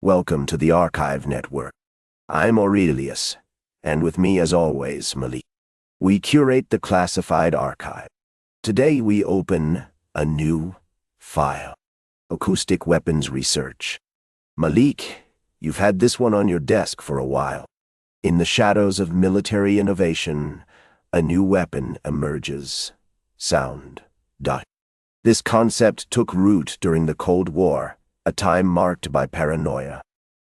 Welcome to the Archive Network. I'm Aurelius, and with me as always, Malik. We curate the classified archive. Today we open a new file. Acoustic Weapons Research. Malik, you've had this one on your desk for a while. In the shadows of military innovation, a new weapon emerges. Sound. This concept took root during the Cold War, a time marked by paranoia.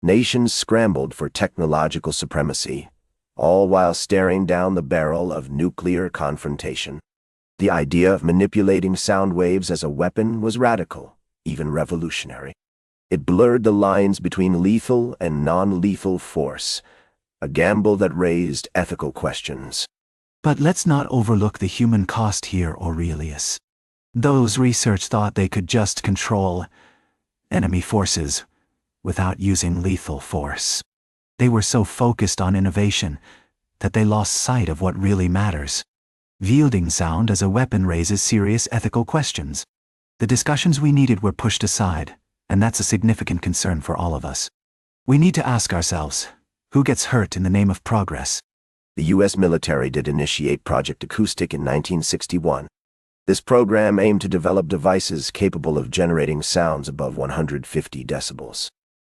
Nations scrambled for technological supremacy, all while staring down the barrel of nuclear confrontation. The idea of manipulating sound waves as a weapon was radical, even revolutionary. It blurred the lines between lethal and non-lethal force, a gamble that raised ethical questions. But let's not overlook the human cost here, Aurelius. Those research thought they could just control enemy forces without using lethal force. They were so focused on innovation that they lost sight of what really matters. Wielding sound as a weapon raises serious ethical questions. The discussions we needed were pushed aside, and that's a significant concern for all of us. We need to ask ourselves, who gets hurt in the name of progress? The U.S. military did initiate Project Acoustic in 1961. This program aimed to develop devices capable of generating sounds above 150 decibels.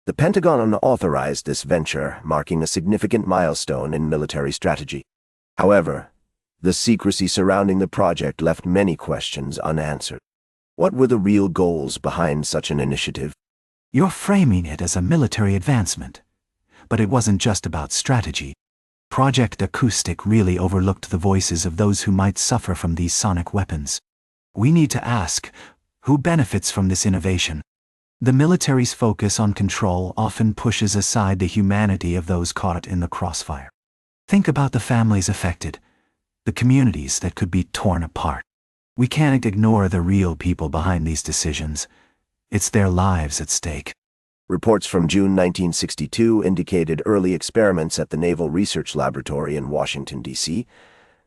The Pentagon authorized this venture, marking a significant milestone in military strategy. However, the secrecy surrounding the project left many questions unanswered. What were the real goals behind such an initiative? You're framing it as a military advancement, but it wasn't just about strategy. Project Acoustic really overlooked the voices of those who might suffer from these sonic weapons. We need to ask, who benefits from this innovation? The military's focus on control often pushes aside the humanity of those caught in the crossfire. Think about the families affected, the communities that could be torn apart. We can't ignore the real people behind these decisions. It's their lives at stake. Reports from June 1962 indicated early experiments at the Naval Research Laboratory in Washington, D.C.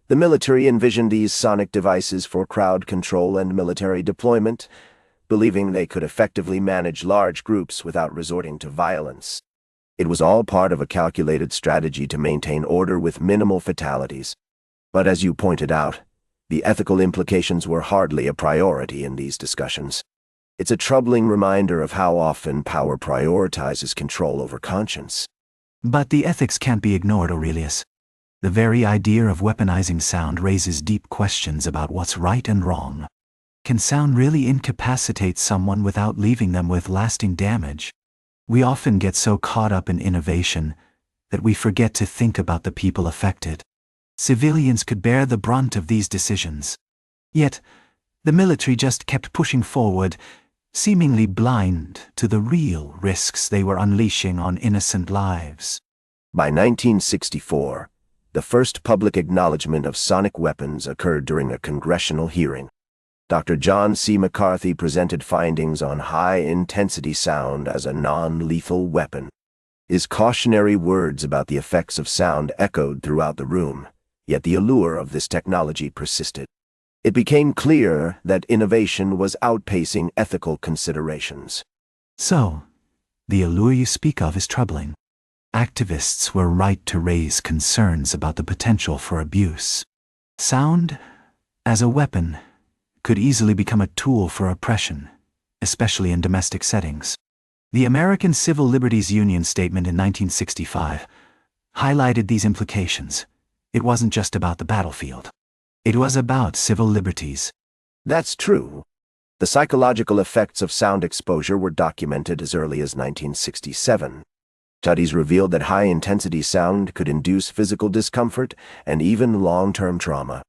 The military envisioned these sonic devices for crowd control and military deployment, believing they could effectively manage large groups without resorting to violence. It was all part of a calculated strategy to maintain order with minimal fatalities. But as you pointed out, the ethical implications were hardly a priority in these discussions. It's a troubling reminder of how often power prioritizes control over conscience. But the ethics can't be ignored, Aurelius. The very idea of weaponizing sound raises deep questions about what's right and wrong. Can sound really incapacitate someone without leaving them with lasting damage? We often get so caught up in innovation that we forget to think about the people affected. Civilians could bear the brunt of these decisions. Yet, the military just kept pushing forward, seemingly blind to the real risks they were unleashing on innocent lives. By 1964, the first public acknowledgement of sonic weapons occurred during a congressional hearing. Dr. John C. McCarthy presented findings on high-intensity sound as a non-lethal weapon. His cautionary words about the effects of sound echoed throughout the room, yet the allure of this technology persisted. It became clear that innovation was outpacing ethical considerations. So, the allure you speak of is troubling. Activists were right to raise concerns about the potential for abuse. Sound, as a weapon, could easily become a tool for oppression, especially in domestic settings. The American Civil Liberties Union statement in 1965 highlighted these implications. It wasn't just about the battlefield. It was about civil liberties. That's true. The psychological effects of sound exposure were documented as early as 1967. Studies revealed that high-intensity sound could induce physical discomfort and even long-term trauma.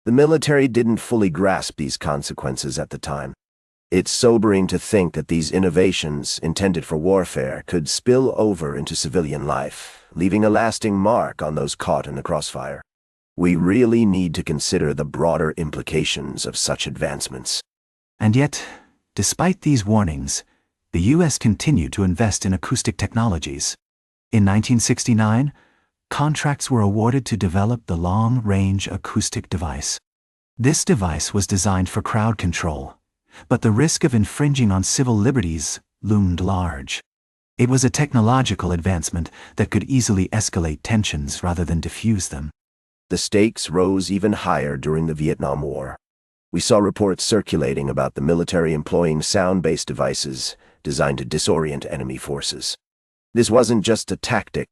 The military didn't fully grasp these consequences at the time. It's sobering to think that these innovations, intended for warfare, could spill over into civilian life, leaving a lasting mark on those caught in the crossfire. We really need to consider the broader implications of such advancements. And yet, despite these warnings, the U.S. continued to invest in acoustic technologies. In 1969, contracts were awarded to develop the long-range acoustic device. This device was designed for crowd control, but the risk of infringing on civil liberties loomed large. It was a technological advancement that could easily escalate tensions rather than diffuse them. The stakes rose even higher during the Vietnam War. We saw reports circulating about the military employing sound-based devices designed to disorient enemy forces. This wasn't just a tactic.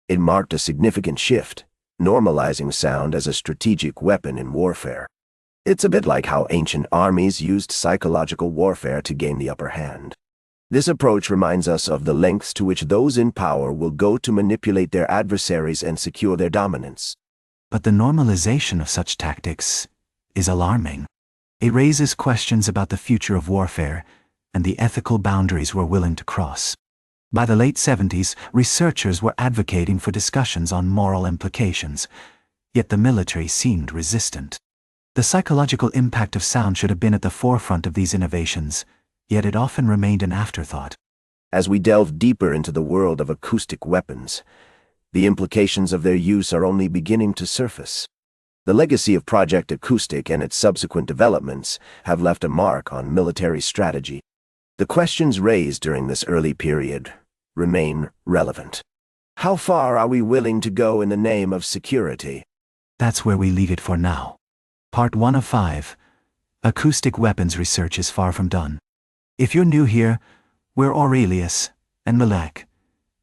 It marked a significant shift, normalizing sound as a strategic weapon in warfare. It's a bit like how ancient armies used psychological warfare to gain the upper hand. This approach reminds us of the lengths to which those in power will go to manipulate their adversaries and secure their dominance. But the normalization of such tactics is alarming. It raises questions about the future of warfare and the ethical boundaries we're willing to cross. By the late 70s, researchers were advocating for discussions on moral implications, yet the military seemed resistant. The psychological impact of sound should have been at the forefront of these innovations, yet it often remained an afterthought. As we delve deeper into the world of acoustic weapons, the implications of their use are only beginning to surface. The legacy of Project Acoustic and its subsequent developments have left a mark on military strategy. The questions raised during this early period remain relevant. How far are we willing to go in the name of security? That's where we leave it for now. Part 1 of 5. Acoustic weapons research is far from done. If you're new here, we're Aurelius and Malek,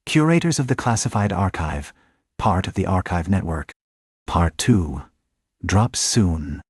curators of the Classified Archive, part of the Archive Network. Part 2 drops soon.